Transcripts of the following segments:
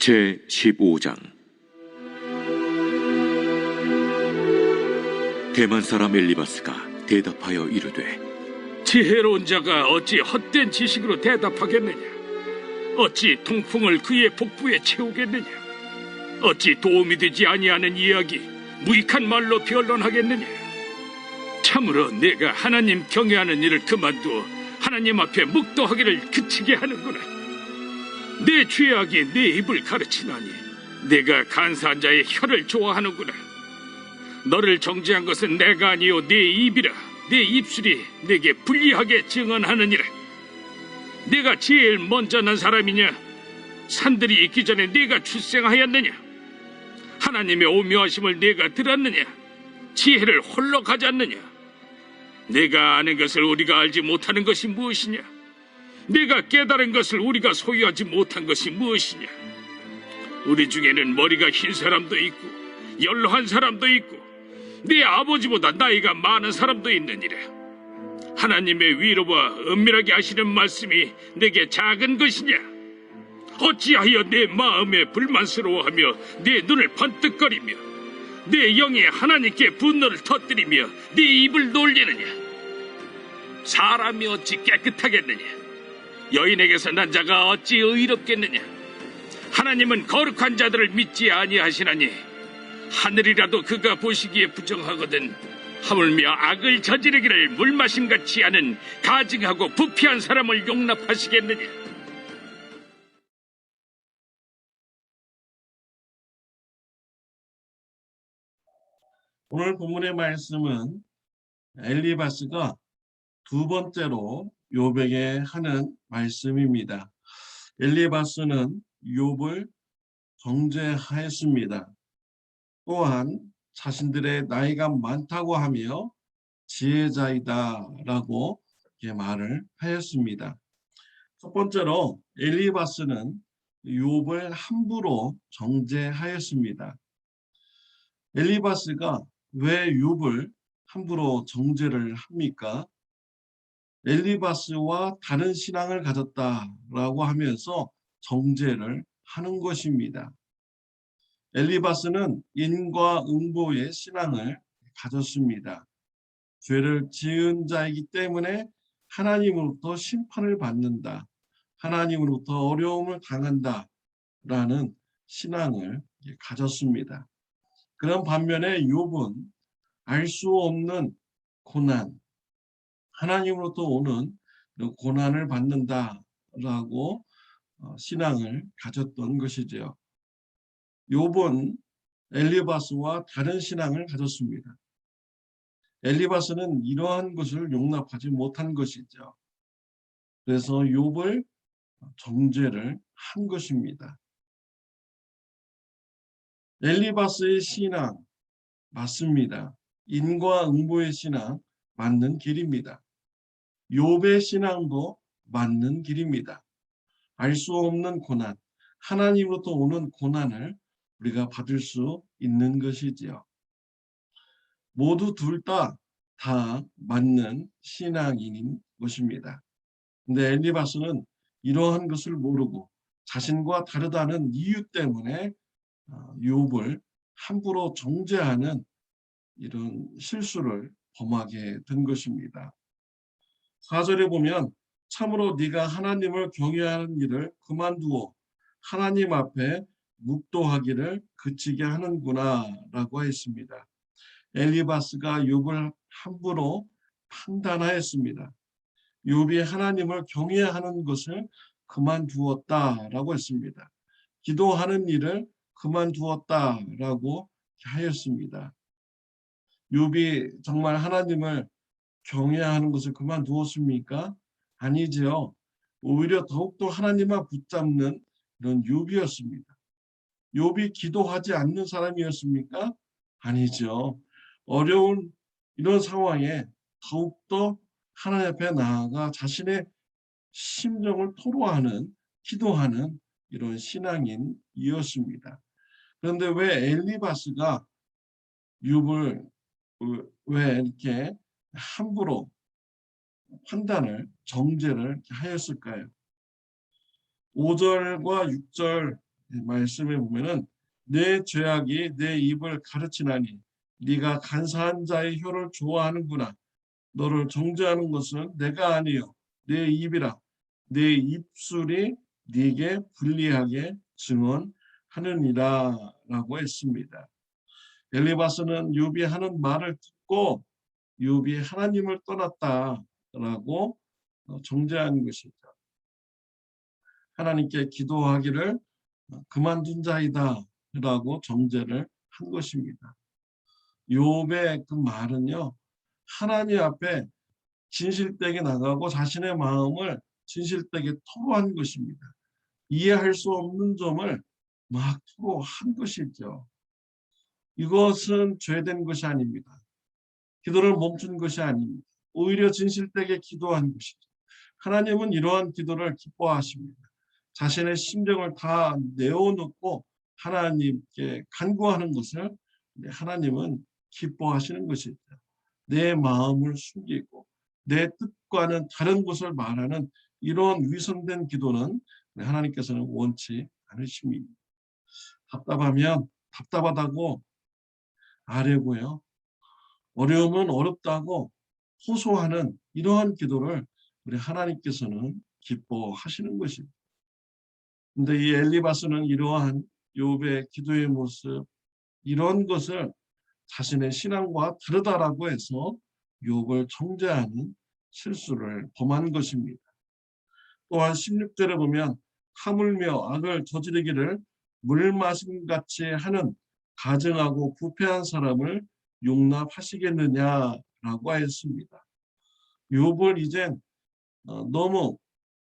제15장. 대만 사람 엘리바스가 대답하여 이르되, 지혜로운 자가 어찌 헛된 지식으로 대답하겠느냐? 어찌 통풍을 그의 복부에 채우겠느냐? 어찌 도움이 되지 아니하는 이야기 무익한 말로 변론하겠느냐? 참으로 내가 하나님 경외하는 일을 그만두어 하나님 앞에 묵도하기를 그치게 하는구나. 내 죄악이 내 입을 가르치나니 내가 간사한 자의 혀를 좋아하는구나. 너를 정죄한 것은 내가 아니요 내 입이라. 내 입술이 내게 불리하게 증언하느니라. 내가 제일 먼저 난 사람이냐? 산들이 있기 전에 내가 출생하였느냐? 하나님의 오묘하심을 내가 들었느냐? 지혜를 홀로 가졌느냐? 내가 아는 것을 우리가 알지 못하는 것이 무엇이냐? 내가 깨달은 것을 우리가 소유하지 못한 것이 무엇이냐? 우리 중에는 머리가 흰 사람도 있고 연로한 사람도 있고 네 아버지보다 나이가 많은 사람도 있느니라. 하나님의 위로와 은밀하게 하시는 말씀이 내게 작은 것이냐? 어찌하여 내 마음에 불만스러워하며 내 눈을 번뜩거리며 내 영이 하나님께 분노를 터뜨리며 네 입을 놀리느냐? 사람이 어찌 깨끗하겠느냐? 여인에게서 난 자가 어찌 의롭겠느냐? 하나님은 거룩한 자들을 믿지 아니하시나니 하늘이라도 그가 보시기에 부정하거든 하물며 악을 저지르기를 물마심같이 하는 가증하고 부패한 사람을 용납하시겠느냐? 오늘 본문의 말씀은 엘리바스가 두 번째로 욥에게 하는 말씀입니다. 엘리바스는 욥을 정죄하였습니다. 또한 자신들의 나이가 많다고 하며 지혜자이다라고 말을 하였습니다. 첫 번째로 엘리바스는 욥을 함부로 정죄하였습니다. 엘리바스가 왜 욥을 함부로 정죄를 합니까? 엘리바스와 다른 신앙을 가졌다라고 하면서 정죄를 하는 것입니다. 엘리바스는 인과응보의 신앙을 가졌습니다. 죄를 지은 자이기 때문에 하나님으로부터 심판을 받는다, 하나님으로부터 어려움을 당한다라는 신앙을 가졌습니다. 그런 반면에 욥은 알 수 없는 고난, 하나님으로부터 오는 고난을 받는다라고 신앙을 가졌던 것이죠. 욥은 엘리바스와 다른 신앙을 가졌습니다. 엘리바스는 이러한 것을 용납하지 못한 것이죠. 그래서 욥을 정죄를 한 것입니다. 엘리바스의 신앙 맞습니다. 인과응보의 신앙 맞는 길입니다. 욥의 신앙도 맞는 길입니다. 알 수 없는 고난, 하나님으로부터 오는 고난을 우리가 받을 수 있는 것이지요. 모두 둘 다 맞는 신앙인인 것입니다. 근데 엘리바스는 이러한 것을 모르고 자신과 다르다는 이유 때문에 욥을 함부로 정죄하는 이런 실수를 범하게 된 것입니다. 4절에 보면 참으로 네가 하나님을 경외하는 일을 그만두어 하나님 앞에 묵도하기를 그치게 하는구나 라고 했습니다. 엘리바스가 욥을 함부로 판단하였습니다. 욥이 하나님을 경외하는 것을 그만두었다라고 했습니다. 기도하는 일을 그만두었다라고 하였습니다. 욥이 정말 하나님을 경외하는 것을 그만두었습니까? 아니죠. 오히려 더욱더 하나님만 붙잡는 그런 욥이었습니다. 욥이 기도하지 않는 사람이었습니까? 아니죠. 어려운 이런 상황에 더욱더 하나님 앞에 나아가 자신의 심정을 토로하는, 기도하는 이런 신앙인이었습니다. 그런데 왜 엘리바스가 욥을 왜 이렇게 함부로 정죄를 하였을까요? 5절과 6절 말씀에 보면은 내 죄악이 내 입을 가르치나니 네가 간사한 자의 혀를 좋아하는구나. 너를 정죄하는 것은 내가 아니요 내 입이라. 내 입술이 네게 불리하게 증언하느니라 라고 했습니다. 엘리바스는 욥이 하는 말을 듣고 욥이 하나님을 떠났다라고 정죄한 것이죠. 하나님께 기도하기를 그만둔 자이다라고 정죄를 한 것입니다. 욥의 그 말은요, 하나님 앞에 진실되게 나가고 자신의 마음을 진실되게 토로한 것입니다. 이해할 수 없는 점을 막 토로한 것이죠. 이것은 죄된 것이 아닙니다. 기도를 멈춘 것이 아닙니다. 오히려 진실되게 기도한 것이죠. 하나님은 이러한 기도를 기뻐하십니다. 자신의 심정을 다 내어놓고 하나님께 간구하는 것을 하나님은 기뻐하시는 것이죠. 내 마음을 숨기고 내 뜻과는 다른 것을 말하는 이런 위선된 기도는 하나님께서는 원치 않으십니다. 답답하면 답답하다고 아뢰고요. 어려우면 어렵다고 호소하는 이러한 기도를 우리 하나님께서는 기뻐하시는 것입니다. 근데 이 엘리바스는 이러한 욥의 기도의 모습, 이런 것을 자신의 신앙과 다르다라고 해서 욥을 정죄하는 실수를 범한 것입니다. 또한 16절에 보면 하물며 악을 저지르기를 물마심같이 하는 가증하고 부패한 사람을 용납하시겠느냐라고 하였습니다. 욥을 이제 너무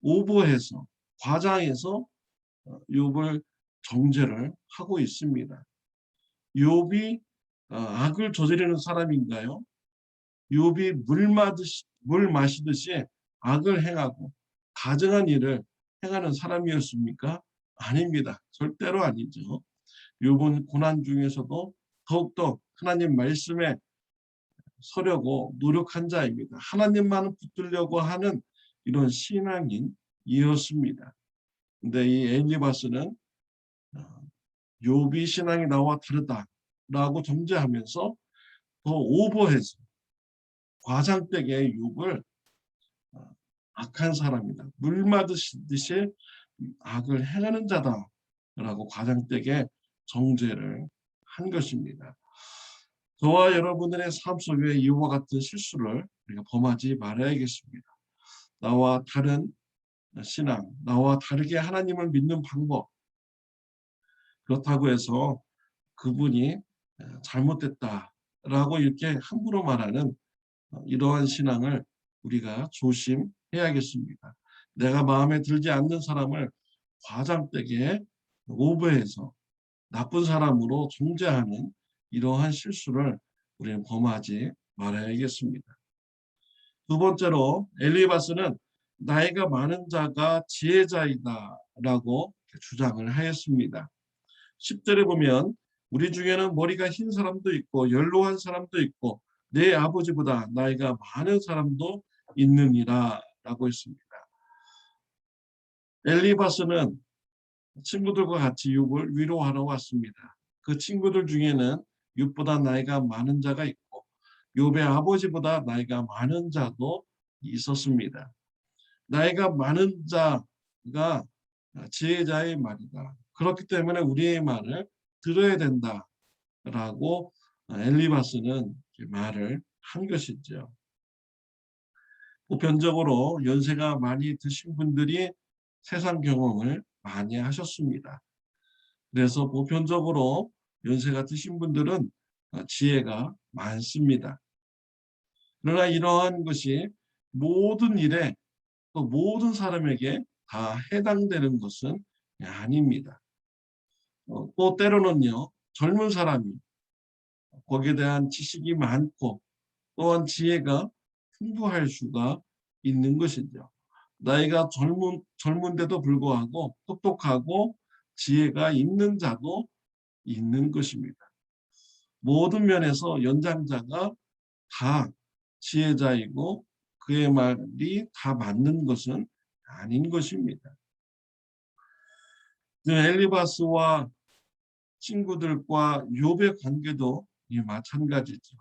오버해서 과장해서 욥을 정죄를 하고 있습니다. 욥이 악을 저지르는 사람인가요? 욥이 물 마시듯이 악을 행하고 가증한 일을 행하는 사람이었습니까? 아닙니다. 절대로 아니죠. 욥은 고난 중에서도 더욱더 하나님 말씀에 서려고 노력한 자입니다. 하나님만을 붙들려고 하는 이런 신앙인이었습니다. 근데 이 엘리바스는 욥이 신앙이 나와 다르다라고 정죄하면서 더 오버해서 과장되게 욥을 악한 사람이다. 물 마시듯이 악을 행하는 자다라고 과장되게 정죄를 한 것입니다. 저와 여러분들의 삶 속에 이와 같은 실수를 우리가 범하지 말아야겠습니다. 나와 다른 신앙, 나와 다르게 하나님을 믿는 방법, 그렇다고 해서 그분이 잘못됐다라고 이렇게 함부로 말하는 이러한 신앙을 우리가 조심해야겠습니다. 내가 마음에 들지 않는 사람을 과장되게 오버해서 나쁜 사람으로 정죄하는 이러한 실수를 우리는 범하지 말아야겠습니다. 두 번째로 엘리바스는 나이가 많은 자가 지혜자이다라고 주장을 하였습니다. 10절에 보면 우리 중에는 머리가 흰 사람도 있고 연로한 사람도 있고 내 아버지보다 나이가 많은 사람도 있느니라 라고 했습니다. 엘리바스는 친구들과 같이 욥을 위로하러 왔습니다. 그 친구들 중에는 욥보다 나이가 많은 자가 있고 욥의 아버지보다 나이가 많은 자도 있었습니다. 나이가 많은 자가 지혜자의 말이다. 그렇기 때문에 우리의 말을 들어야 된다라고 엘리바스는 말을 한 것이죠. 보편적으로 연세가 많이 드신 분들이 세상 경험을 많이 하셨습니다. 그래서 보편적으로 연세가 드신 분들은 지혜가 많습니다. 그러나 이러한 것이 모든 일에 또 모든 사람에게 다 해당되는 것은 아닙니다. 또 때로는요, 젊은 사람이 거기에 대한 지식이 많고 또한 지혜가 풍부할 수가 있는 것이죠. 나이가 젊은데도 불구하고 똑똑하고 지혜가 있는 자도 있는 것입니다. 모든 면에서 연장자가 다 지혜자이고 그의 말이 다 맞는 것은 아닌 것입니다. 엘리바스와 친구들과 욥의 관계도 마찬가지죠.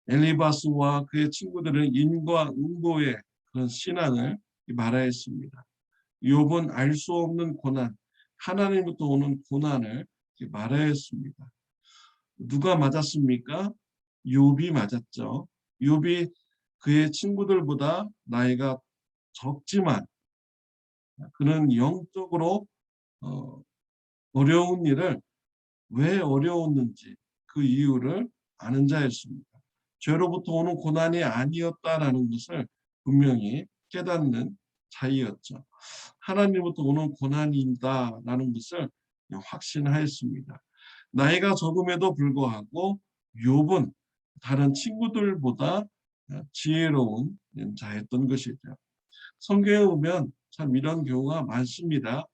엘리바스와 그의 친구들은 인과응보의 그런 신앙을 말하였습니다. 욥은 알 수 없는 고난, 하나님부터 오는 고난을 말하였습니다. 누가 맞았습니까? 욥이 맞았죠. 욥이 그의 친구들보다 나이가 적지만 그는 영적으로 어려운 일을 왜 어려웠는지 그 이유를 아는 자였습니다. 죄로부터 오는 고난이 아니었다라는 것을 분명히 깨닫는 자이었죠. 하나님부터 오는 고난이다라는 것을 확신하였습니다. 나이가 적음에도 불구하고 욥은 다른 친구들보다 지혜로운 자였던 것이죠. 성경에 보면 참 이런 경우가 많습니다.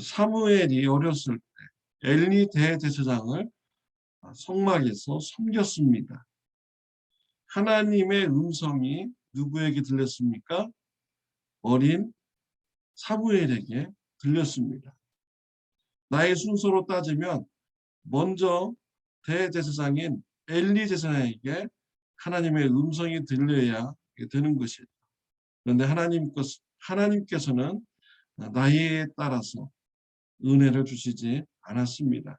사무엘이 어렸을 때 엘리 대제사장을 성막에서 섬겼습니다. 하나님의 음성이 누구에게 들렸습니까? 어린 사무엘에게 들렸습니다. 나의 순서로 따지면 먼저 대제사장인 엘리 제사장에게 하나님의 음성이 들려야 되는 것이죠. 그런데 하나님께서는 나이에 따라서 은혜를 주시지 않았습니다.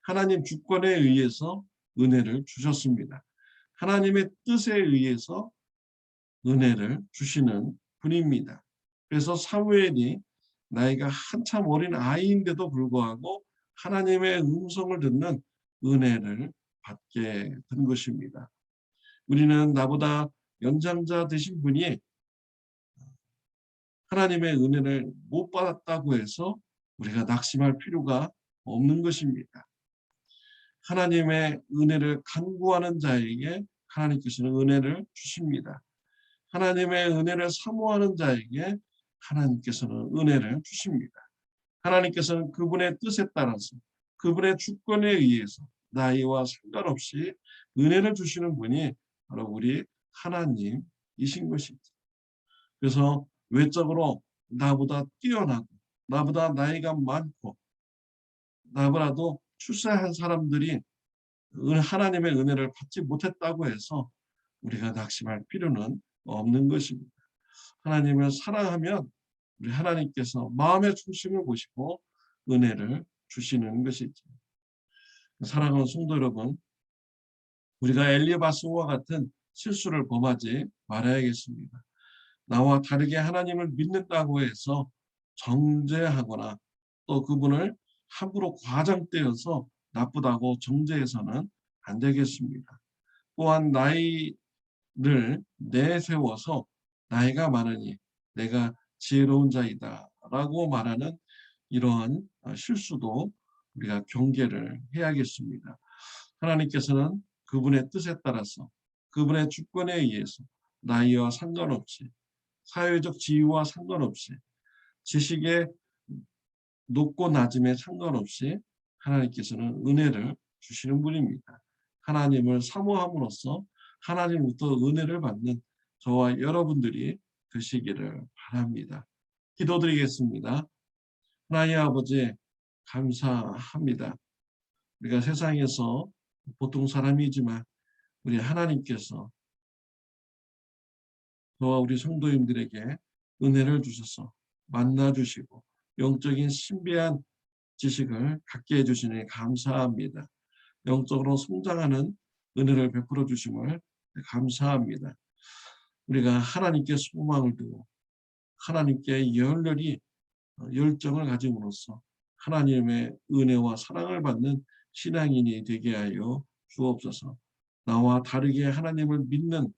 하나님 주권에 의해서 은혜를 주셨습니다. 하나님의 뜻에 의해서 은혜를 주시는 분입니다. 그래서 사무엘이 나이가 한참 어린 아이인데도 불구하고 하나님의 음성을 듣는 은혜를 받게 된 것입니다. 우리는 나보다 연장자 되신 분이 하나님의 은혜를 못 받았다고 해서 우리가 낙심할 필요가 없는 것입니다. 하나님의 은혜를 간구하는 자에게 하나님께서는 은혜를 주십니다. 하나님의 은혜를 사모하는 자에게 하나님께서는 은혜를 주십니다. 하나님께서는 그분의 뜻에 따라서 그분의 주권에 의해서 나이와 상관없이 은혜를 주시는 분이 바로 우리 하나님이신 것이죠. 그래서 외적으로 나보다 뛰어나고 나보다 나이가 많고 나보다도 출세한 사람들이 하나님의 은혜를 받지 못했다고 해서 우리가 낙심할 필요는 없는 것입니다. 하나님을 사랑하면 우리 하나님께서 마음의 중심을 보시고 은혜를 주시는 것이죠. 사랑하는 성도 여러분, 우리가 엘리바스와 같은 실수를 범하지 말아야겠습니다. 나와 다르게 하나님을 믿는다고 해서 정죄하거나 또 그분을 함부로 과장되어서 나쁘다고 정죄해서는 안 되겠습니다. 또한 나이를 내세워서 나이가 많으니 내가 지혜로운 자이다 라고 말하는 이러한 실수도 우리가 경계를 해야겠습니다. 하나님께서는 그분의 뜻에 따라서 그분의 주권에 의해서 나이와 상관없이 사회적 지위와 상관없이 지식의 높고 낮음에 상관없이 하나님께서는 은혜를 주시는 분입니다. 하나님을 사모함으로써 하나님부터 은혜를 받는 저와 여러분들이 되시기를 바랍니다. 기도드리겠습니다. 하나님 아버지 감사합니다. 우리가 세상에서 보통 사람이지만 우리 하나님께서 저와 우리 성도님들에게 은혜를 주셔서 만나주시고 영적인 신비한 지식을 갖게 해주시니 감사합니다. 영적으로 성장하는 은혜를 베풀어 주심을 감사합니다. 우리가 하나님께 소망을 두고 하나님께 열렬히 열정을 가짐으로써 하나님의 은혜와 사랑을 받는 신앙인이 되게 하여 주옵소서. 나와 다르게 하나님을 믿는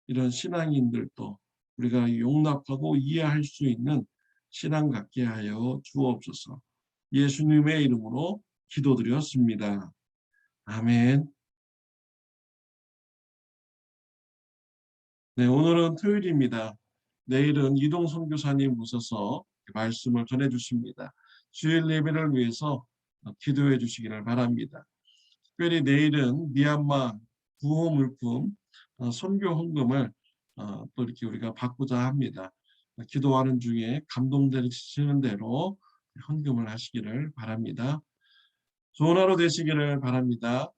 이런 신앙인들도 우리가 용납하고 이해할 수 있는 신앙 갖게 하여 주옵소서. 예수님의 이름으로 기도드렸습니다. 아멘. 네, 오늘은 토요일입니다. 내일은 이동 선교사님 모셔서 말씀을 전해 주십니다. 주일 예배를 위해서 기도해 주시기를 바랍니다. 특별히 내일은 미얀마 구호 물품 선교 헌금을 또 이렇게 우리가 받고자 합니다. 기도하는 중에 감동되시는 대로 헌금을 하시기를 바랍니다. 좋은 하루 되시기를 바랍니다.